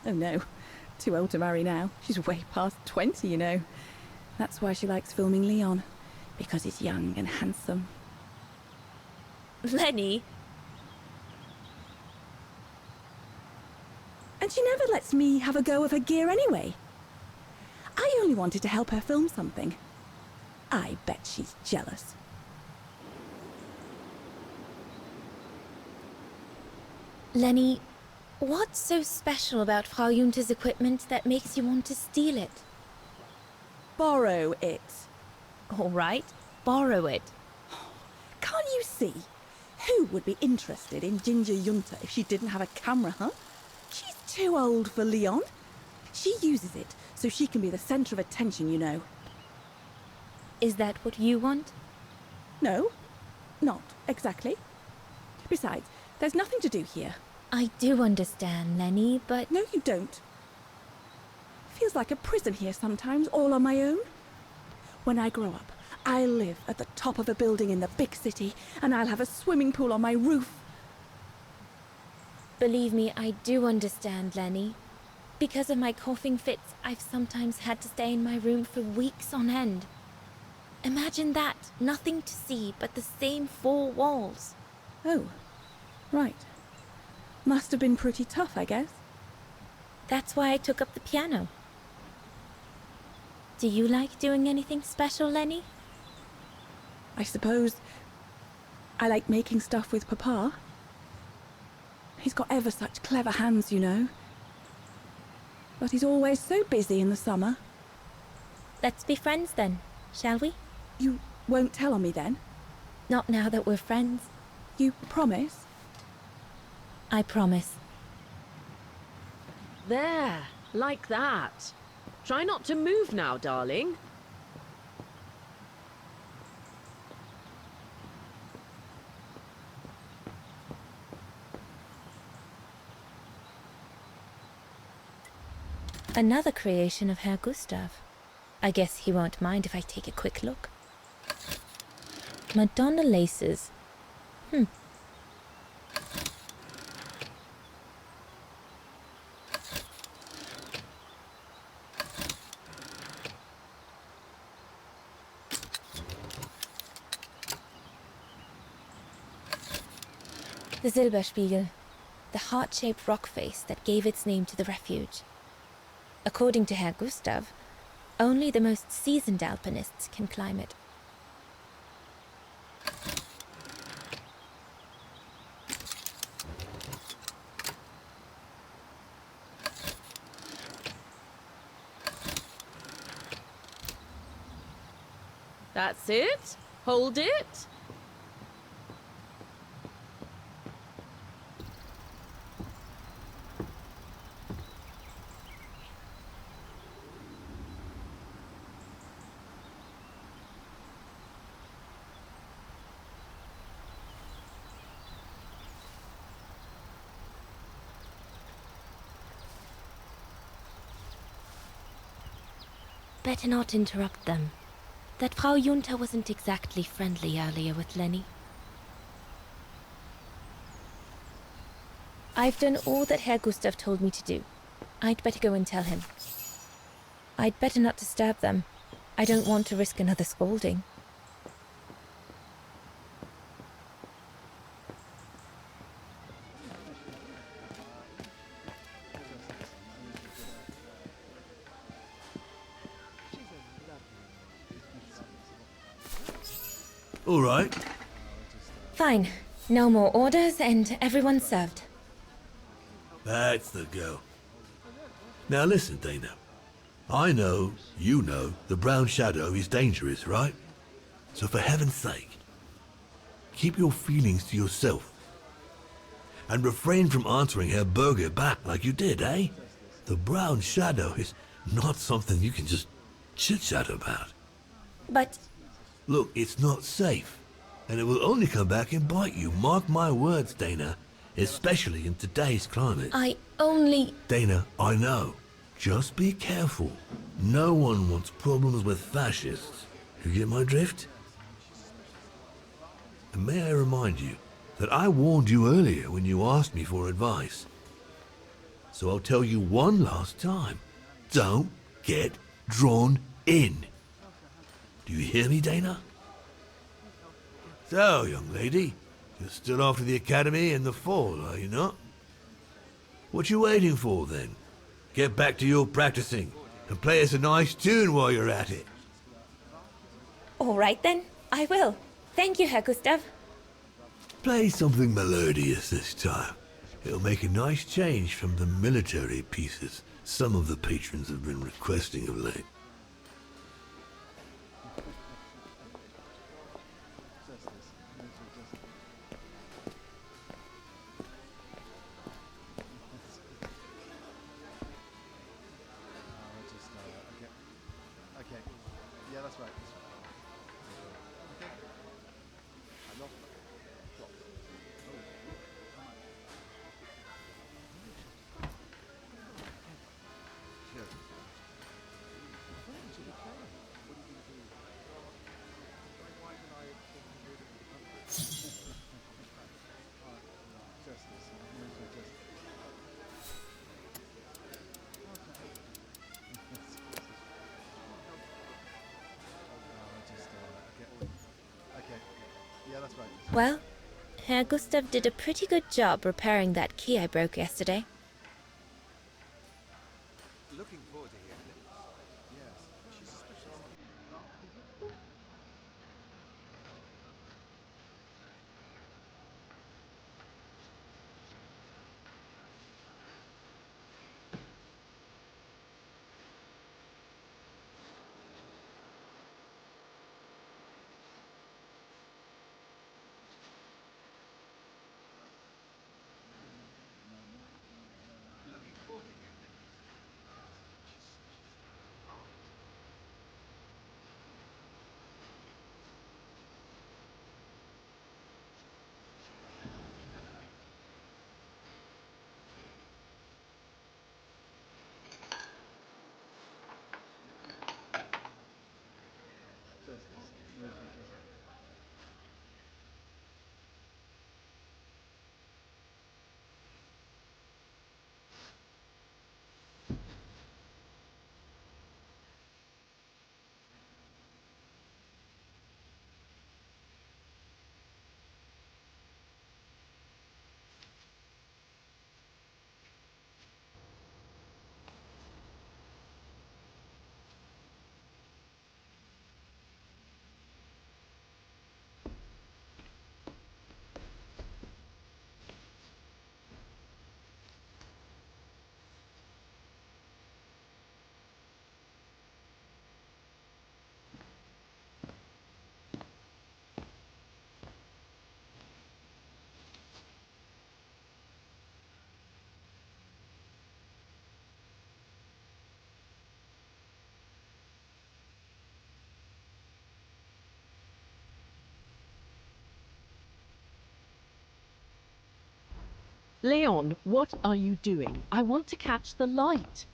Oh no, too old to marry now. She's way past 20, you know. That's why she likes filming Leon, because he's young and handsome. Lenny? And she never lets me have a go of her gear anyway. I only wanted to help her film something. I bet she's jealous. Lenny, what's so special about Frau Junta's equipment that makes you want to steal it? Borrow it. All right, borrow it. Can't you see? Who would be interested in Ginger Junta if she didn't have a camera, huh? She's too old for Leon. She uses it so she can be the centre of attention, you know. Is that what you want? No, not exactly. Besides, there's nothing to do here. I do understand, Lenny, but... No, you don't. Feels like a prison here sometimes, all on my own. When I grow up, I'll live at the top of a building in the big city, and I'll have a swimming pool on my roof. Believe me, I do understand, Lenny. Because of my coughing fits, I've sometimes had to stay in my room for weeks on end. Imagine that, nothing to see but the same four walls. Oh, right. Must have been pretty tough, I guess. That's why I took up the piano. Do you like doing anything special, Lenny? I suppose I like making stuff with Papa. He's got ever such clever hands, you know. But he's always so busy in the summer. Let's be friends then, shall we? You won't tell on me then? Not now that we're friends. You promise? I promise. There, like that. Try not to move now, darling. Another creation of Herr Gustav. I guess he won't mind if I take a quick look. Madonna laces. The Silberspiegel, the heart-shaped rock face that gave its name to the refuge. According to Herr Gustav, only the most seasoned alpinists can climb it. That's it. Hold it. Better not interrupt them. That Frau Junta wasn't exactly friendly earlier with Lenny. I've done all that Herr Gustav told me to do. I'd better go and tell him. I'd better not disturb them. I don't want to risk another scolding. All right. Fine. No more orders and everyone's served. That's the go. Now listen, Dana. I know, you know, the Brown Shadow is dangerous, right? So for heaven's sake, keep your feelings to yourself. And refrain from answering Herr Berger back like you did, eh? The Brown Shadow is not something you can just chit-chat about. But... Look, it's not safe. And it will only come back and bite you. Mark my words, Dana. Especially in today's climate. I only... Dana, I know. Just be careful. No one wants problems with fascists. You get my drift? And may I remind you that I warned you earlier when you asked me for advice. So I'll tell you one last time. Don't get drawn in. Do you hear me, Dana? So, young lady, you're still off to the academy in the fall, are you not? What you waiting for, then? Get back to your practicing and play us a nice tune while you're at it. All right then, I will. Thank you, Herr Gustav. Play something melodious this time. It'll make a nice change from the military pieces some of the patrons have been requesting of late. Well, Herr Gustav did a pretty good job repairing that key I broke yesterday. Looking forward to hearing it. Yes, she's suspicious. Leon, what are you doing? I want to catch the light.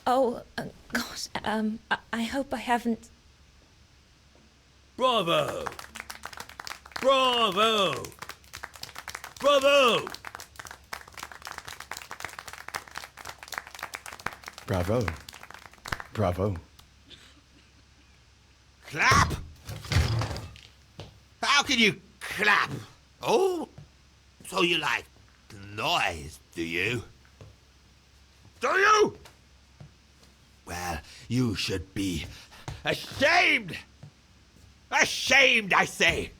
Oh, gosh, I hope I haven't... Bravo! Bravo! Bravo! Bravo. Bravo. Clap? How can you clap? Oh, so you like noise, do you? Do you? Well, you should be ashamed! Ashamed, I say!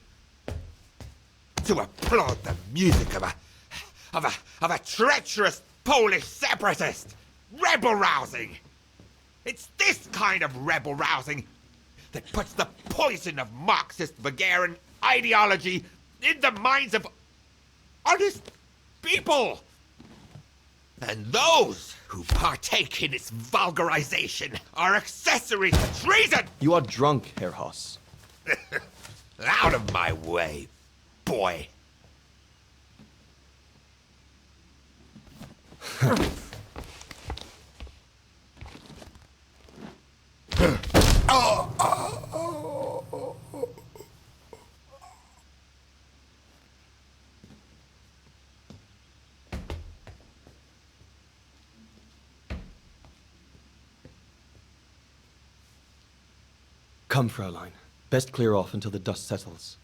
To applaud the music of a treacherous Polish separatist! Rebel-rousing! It's this kind of rebel-rousing that puts the poison of Marxist Bulgarian ideology in the minds of honest people! And those who partake in its vulgarization are accessories to treason! You are drunk, Herr Hoss. Out of my way, boy. Come, Fraulein. Best clear off until the dust settles.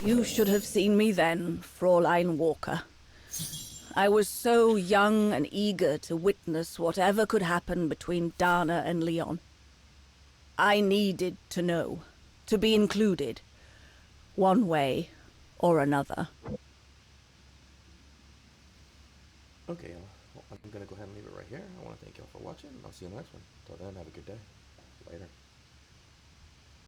You should have seen me then, Fräulein Walker. I was so young and eager to witness whatever could happen between Dana and Leon. I needed to know, to be included, one way or another. Okay, well, I'm gonna go ahead and leave it right here. I want to thank y'all for watching, and I'll see you in the next one. Till then, have a good day. Later.